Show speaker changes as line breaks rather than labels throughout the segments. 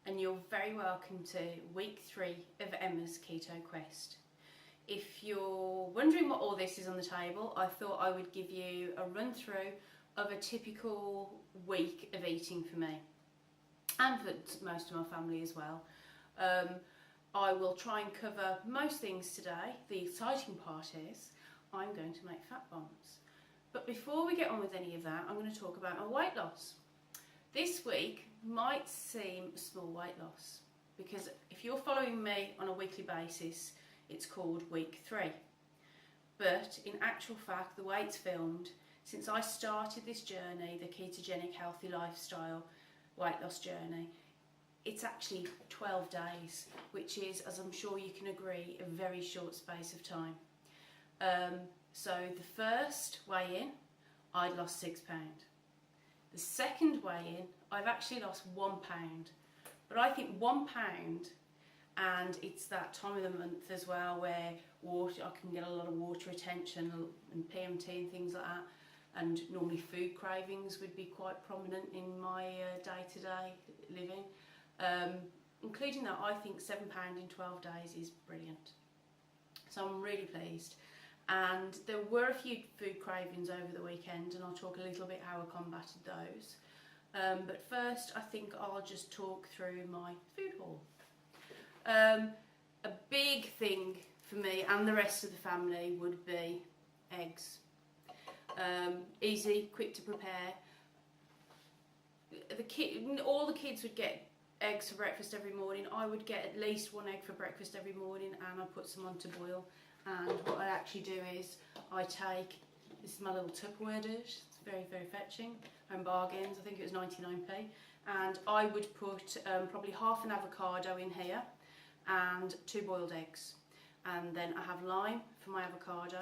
and you're very welcome to week 3 of Emma's Keto Quest. If you're wondering what all this is on the table, I thought I would give you a run through of a typical week of eating for me and for most of my family as well. I will try and cover most things today. The exciting part is I'm going to make fat bombs. But before we get on with any of that, I'm going to talk about my weight loss. This week might seem a small weight loss because if you're following me on a weekly basis, it's called week 3. But in actual fact, the way it's filmed, since I started this journey, the ketogenic healthy lifestyle weight loss journey, it's actually 12 days, which is, as I'm sure you can agree, a very short space of time. So the first weigh-in, I'd lost £6. The second weigh-in, I've actually lost £1. But I think £1, and it's that time of the month as well where water, I can get a lot of water retention and PMT and things like that. And normally food cravings would be quite prominent in my day-to-day living. Including that, I think £7 in 12 days is brilliant. So I'm really pleased. And there were a few food cravings over the weekend, and I'll talk a little bit how I combated those. But first, I think I'll just talk through my food haul. A big thing for me and the rest of the family would be eggs. Easy, quick to prepare. All the kids would get eggs for breakfast every morning. I would get at least 1 egg for breakfast every morning, and I put some on to boil. And what I actually do is I take, this is my little Tupperware dish, it's very, very fetching, home bargains, I think it was 99p, and I would put probably half an avocado in here and 2 boiled eggs, and then I have lime for my avocado,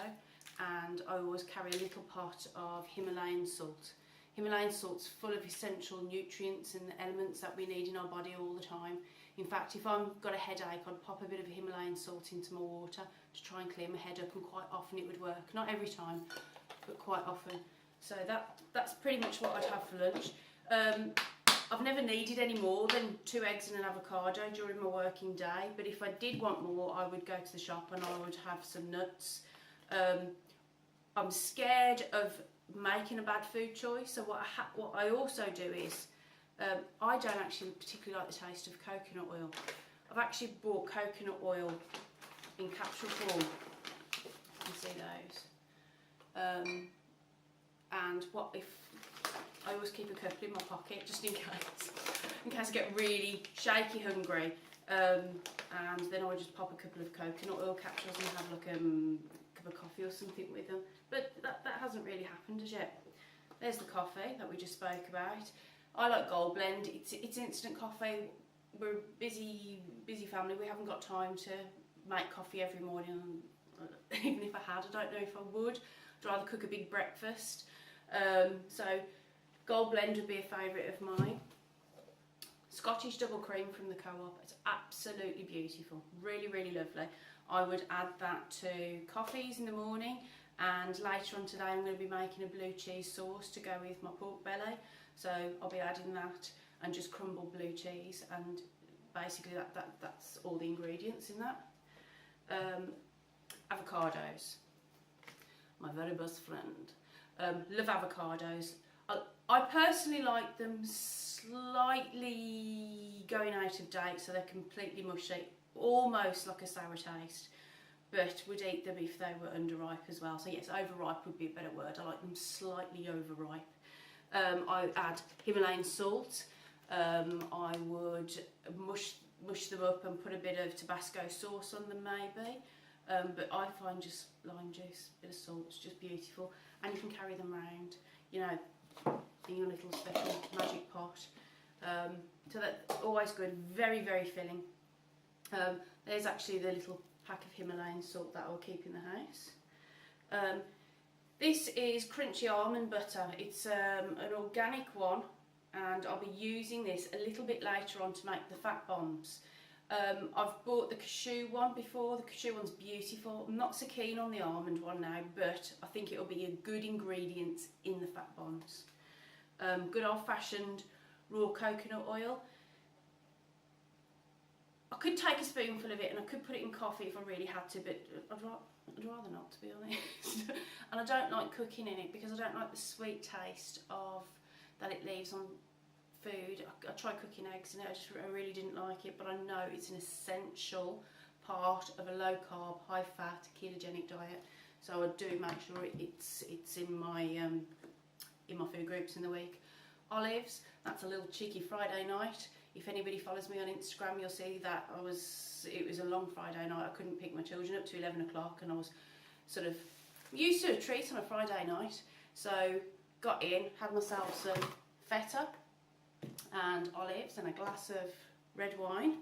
and I always carry a little pot of Himalayan salt. Himalayan salt's full of essential nutrients and elements that we need in our body all the time. In fact, if I've got a headache, I'd pop a bit of Himalayan salt into my water to try and clear my head up, and quite often it would work. Not every time, but quite often. So that's pretty much what I'd have for lunch. I've never needed any more than 2 eggs and an avocado during my working day, but if I did want more, I would go to the shop and I would have some nuts. I'm scared of making a bad food choice, so what I also do is, I don't actually particularly like the taste of coconut oil. I've actually bought coconut oil in capsule form. You can see those. And what if I always keep a couple in my pocket just in case I get really shaky hungry. And then I just pop a couple of coconut oil capsules and have like a cup of coffee or something with them. But that hasn't really happened as yet. There's the coffee that we just spoke about. I like Gold Blend. It's instant coffee. We're a busy family. We haven't got time to make coffee every morning. Even if I had, I don't know if I would. I'd rather cook a big breakfast. So Gold Blend would be a favourite of mine. Scottish double cream from the Co-op. It's absolutely beautiful. Really, really lovely. I would add that to coffees in the morning. And later on today, I'm going to be making a blue cheese sauce to go with my pork belly. So I'll be adding that and just crumbled blue cheese, and basically that's all the ingredients in that. Avocados, my very best friend. Love avocados. I personally like them slightly going out of date, so they're completely mushy, almost like a sour taste. But would eat them if they were underripe as well. So yes, overripe would be a better word. I like them slightly overripe. I add Himalayan salt. I would mush them up and put a bit of Tabasco sauce on them maybe. But I find just lime juice, a bit of salt, it's just beautiful. And you can carry them around, you know, in your little special magic pot. So that's always good, very, very filling. There's actually the little pack of Himalayan salt that I'll keep in the house. This is crunchy almond butter. It's an organic one, and I'll be using this a little bit later on to make the fat bombs. I've bought the cashew one before. The cashew one's beautiful. I'm not so keen on the almond one now, but I think it'll be a good ingredient in the fat bombs. Good old-fashioned raw coconut oil. I could take a spoonful of it and I could put it in coffee if I really had to, but I'd rather not, to be honest. And I don't like cooking in it because I don't like the sweet taste of that it leaves on food. I tried cooking eggs and I really didn't like it, but I know it's an essential part of a low carb, high fat, ketogenic diet. So I do make sure it's in my food groups in the week. Olives, that's a little cheeky Friday night. If anybody follows me on Instagram, you'll see that it was a long Friday night. I couldn't pick my children up to 11 o'clock and I was sort of used to a treat on a Friday night. So got in, had myself some feta and olives and a glass of red wine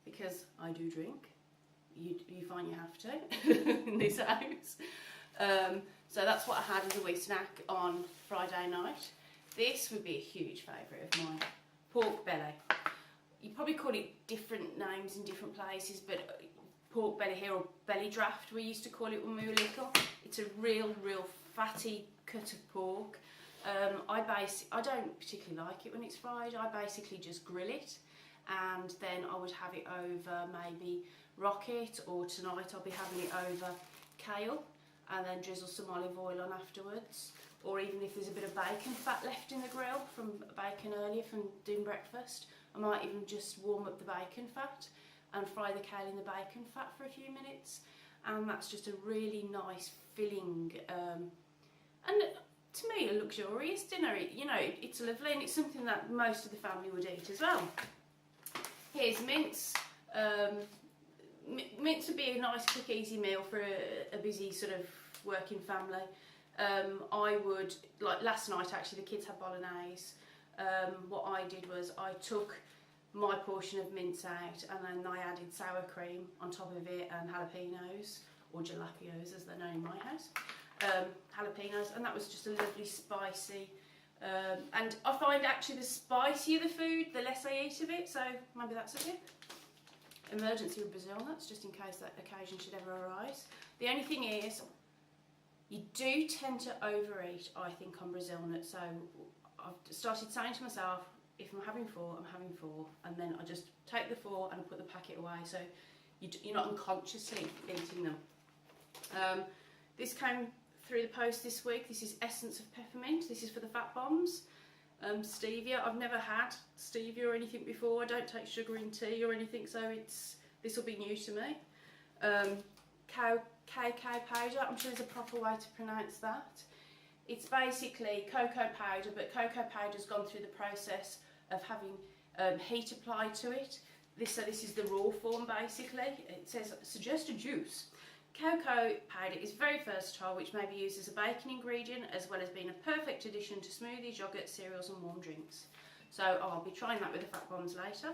because I do drink. You find you have to in this house. So that's what I had as a wee snack on Friday night. This would be a huge favourite of mine. Pork belly. You probably call it different names in different places, but pork belly here, or belly draft we used to call it when we were little. It's a real fatty cut of pork. I don't particularly like it when it's fried. I basically just grill it, and then I would have it over maybe rocket, or tonight I'll be having it over kale, and then drizzle some olive oil on afterwards. Or even if there's a bit of bacon fat left in the grill from bacon earlier from doing breakfast, I might even just warm up the bacon fat and fry the kale in the bacon fat for a few minutes, and that's just a really nice filling and to me a luxurious dinner. It's lovely, and it's something that most of the family would eat as well. Here's mince. Mince would be a nice quick easy meal for a busy sort of working family. I would, like last night actually, the kids had bolognese. What I did was I took my portion of mince out and then I added sour cream on top of it and jalapenos, or jalapenos as they're known in my house. Jalapenos, and that was just a lovely spicy, and I find actually the spicier the food, the less I eat of it, so maybe that's a tip. Emergency with Brazil nuts, just in case that occasion should ever arise. The only thing is, you do tend to overeat, I think, on Brazil nuts. So I've started saying to myself, if I'm having 4, I'm having 4, and then I just take the 4 and I put the packet away, so you're not unconsciously eating them. This came through the post this week. This is essence of peppermint. This is for the fat bombs. Stevia. I've never had stevia or anything before. I don't take sugar in tea or anything, so this will be new to me. Cacao powder. I'm sure there's a proper way to pronounce that. It's basically cocoa powder, but cocoa powder's gone through the process of having heat applied to it. This is the raw form basically. It says suggested use. Cocoa powder is very versatile, which may be used as a baking ingredient as well as being a perfect addition to smoothies, yogurt, cereals and warm drinks. So I'll be trying that with the fat bombs later.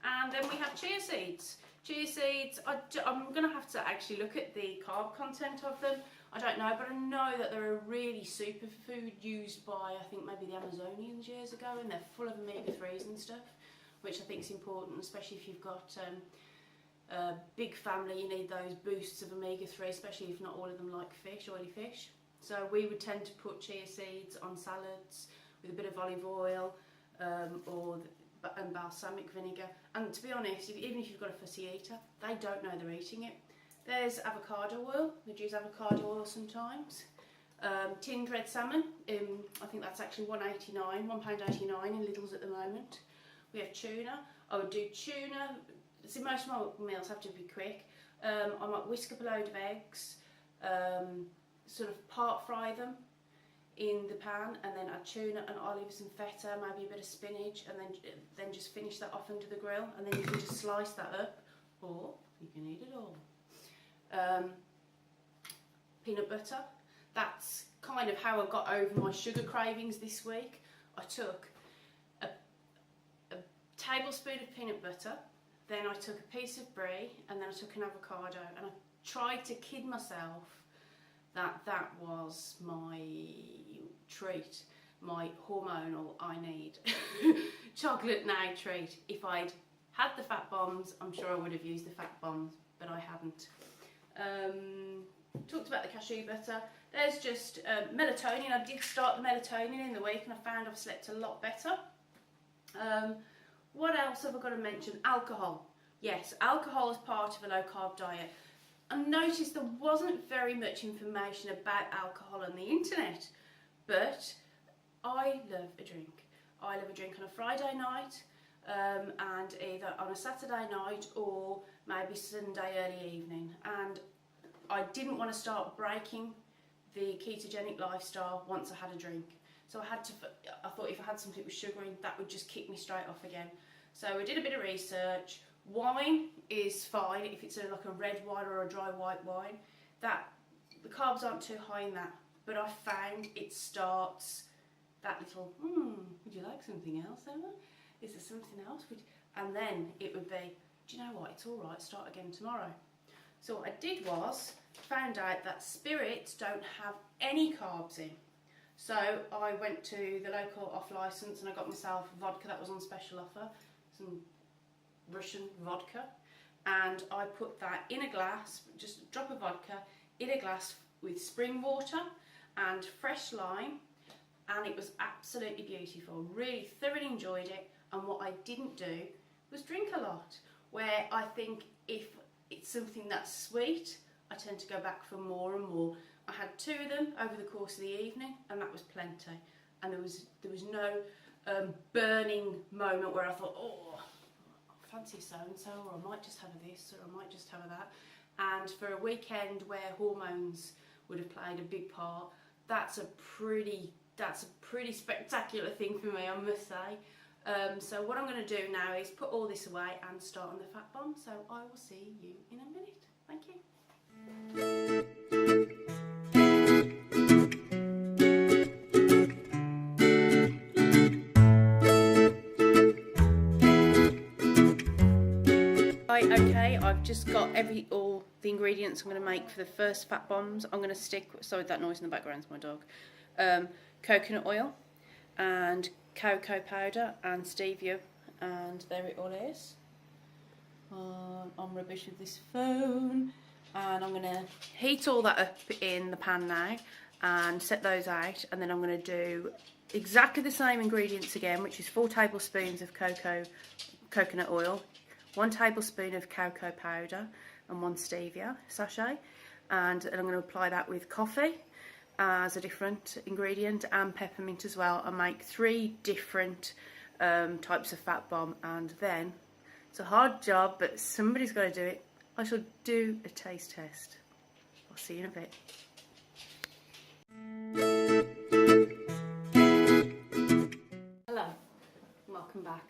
And then we have chia seeds. Chia seeds, I'm going to have to actually look at the carb content of them. I don't know, but I know that they're a really superfood used by, I think, maybe the Amazonians years ago, and they're full of omega-3s and stuff, which I think is important, especially if you've got a big family. You need those boosts of omega-3, especially if not all of them like fish, oily fish. So we would tend to put chia seeds on salads with a bit of olive oil and balsamic vinegar. And to be honest, even if you've got a fussy eater, they don't know they're eating it. There's avocado oil. They'd use avocado oil sometimes. Tinned red salmon. I think that's actually £1.89 in Lidl's at the moment. We have tuna. I would do tuna. See, most of my meals have to be quick. I might whisk up a load of eggs, sort of part fry them in the pan, and then add tuna and olives and feta, maybe a bit of spinach, and then just finish that off under the grill, and then you can just slice that up, or you can eat it all. Peanut butter. That's kind of how I got over my sugar cravings this week. I took a tablespoon of peanut butter, then I took a piece of brie, and then I took an avocado, and I tried to kid myself that was my treat, my hormonal I need chocolate now treat. If I'd had the fat bombs, I'm sure I would have used the fat bombs, but I hadn't. Talked about the cashew butter. There's just melatonin. I did start the melatonin in the week and I found I've slept a lot better. What else have I got to mention? Alcohol. Yes, alcohol is part of a low carb diet. I noticed there wasn't very much information about alcohol on the internet, but I love a drink. I love a drink on a Friday night, and either on a Saturday night or maybe Sunday early evening. And I didn't want to start breaking the ketogenic lifestyle once I had a drink. So I thought if I had something with sugar in, that would just kick me straight off again. So I did a bit of research. Wine is fine if it's like a red wine or a dry white wine. The carbs aren't too high in that, but I found it starts that little, would you like something else, Emma? Is there something else? And then it would be, do you know what, it's all right, start again tomorrow. So what I did was, found out that spirits don't have any carbs in. So I went to the local off licence and I got myself vodka that was on special offer, some Russian vodka, and I put that in a glass, just a drop of vodka in a glass with spring water and fresh lime, and it was absolutely beautiful. Really thoroughly enjoyed it. And what I didn't do was drink a lot, where I think if it's something that's sweet, I tend to go back for more and more. I had 2 of them over the course of the evening, and that was plenty. And there was no burning moment where I thought, oh, I fancy so-and-so, or I might just have this, or I might just have that. And for a weekend where hormones would have played a big part, that's a pretty spectacular thing for me, I must say. So what I'm going to do now is put all this away and start on the fat bomb. So I will see you in a minute. Thank you. Right, okay, I've just got all the ingredients I'm going to make for the first fat bombs. I'm going to stick, sorry that noise in the background is my dog, coconut oil and cocoa powder and stevia, and there it all is. I'm rubbish with this phone, and I'm going to heat all that up in the pan now and set those out, and then I'm going to do exactly the same ingredients again, which is 4 tablespoons of coconut oil, 1 tablespoon of cocoa powder and 1 stevia sachet, and I'm going to apply that with coffee as a different ingredient and peppermint as well, and make 3 different types of fat bomb. And then it's a hard job, but somebody's got to do it. I shall do a taste test. I'll see you in a bit. Hello, welcome back.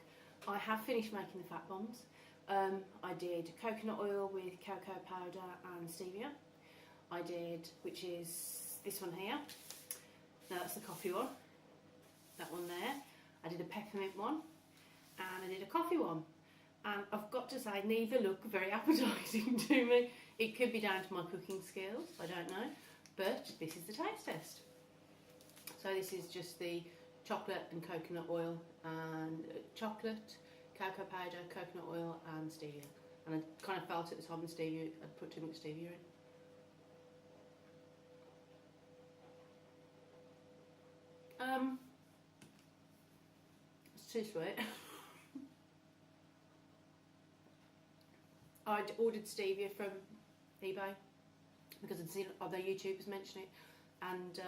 I have finished making the fat bombs. I did coconut oil with cocoa powder and stevia. I did, which is this one here. No, that's the coffee one. That one there. I did a peppermint one, and I did a coffee one. And I've got to say, neither look very appetising to me. It could be down to my cooking skills, I don't know. But this is the taste test. So this is just the chocolate and coconut oil, and chocolate, cocoa powder, coconut oil and stevia. And I kind of felt at the time the stevia, I'd put too much stevia in. It's too sweet. I'd ordered stevia from eBay because I'd seen other YouTubers mention it, and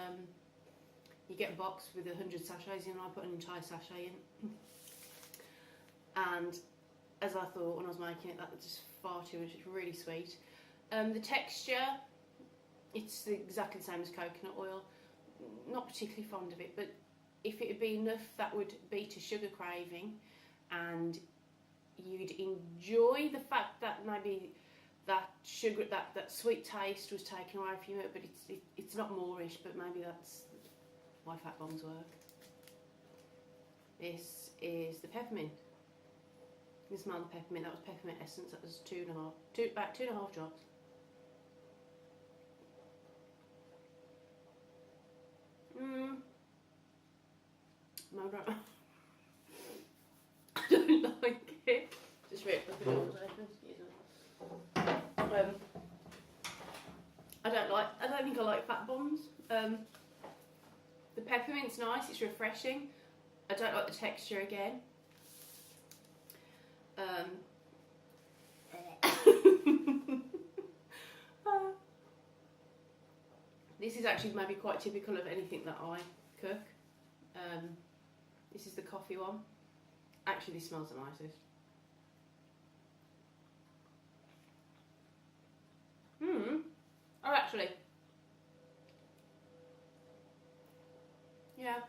you get a box with 100 sachets in, and I put an entire sachet in. And as I thought when I was making it, that was just far too much. It's really sweet. The texture, it's exactly the same as coconut oil. Not particularly fond of it, but if it would be enough, that would beat a sugar craving, and you'd enjoy the fact that maybe that sugar, that sweet taste was taken away from you, but it's not moreish, but maybe that's why fat bombs work. This is the peppermint. You can smell the peppermint. That was peppermint essence. That was about 2.5 drops. No, I don't like it. Just rip the doors open. Excuse me. I don't think I like fat bombs. The peppermint's nice. It's refreshing. I don't like the texture again. This is actually maybe quite typical of anything that I cook. This is the coffee one. Actually, this smells the nicest. Oh, actually. Yeah.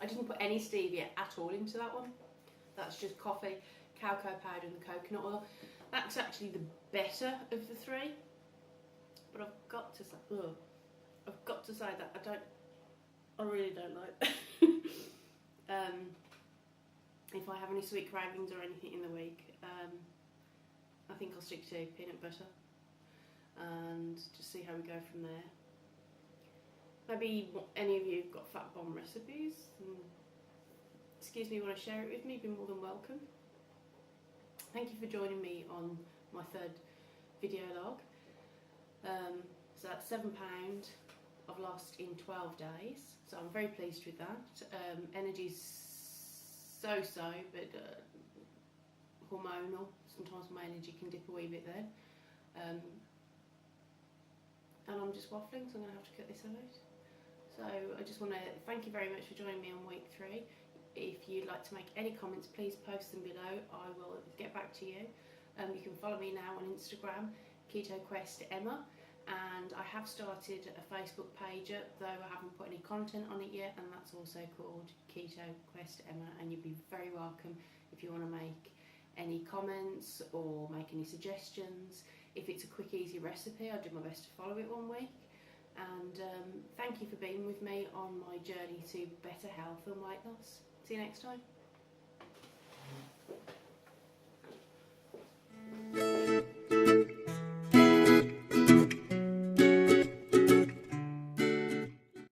I didn't put any stevia at all into that one. That's just coffee, cacao powder and the coconut oil. That's actually the better of the three. But I've got to say, that I really don't like that. If I have any sweet cravings or anything in the week, I think I'll stick to peanut butter and just see how we go from there. Maybe any of you have got fat bomb recipes, excuse me, want to share it with me, you'd be more than welcome. Thank you for joining me on my third video log. So that's £7 I've lost in 12 days, so I'm very pleased with that. Energy's so-so, but hormonal. Sometimes my energy can dip a wee bit then. And I'm just waffling, so I'm going to have to cut this out. So I just want to thank you very much for joining me on week 3. If you'd like to make any comments, please post them below. I will get back to you. You can follow me now on Instagram, Keto Quest Emma, and I have started a Facebook page up, though I haven't put any content on it yet, and that's also called Keto Quest Emma, and you'd be very welcome if you want to make any comments or make any suggestions. If it's a quick, easy recipe, I'll do my best to follow it one week. And thank you for being with me on my journey to better health and weight loss. See you next time.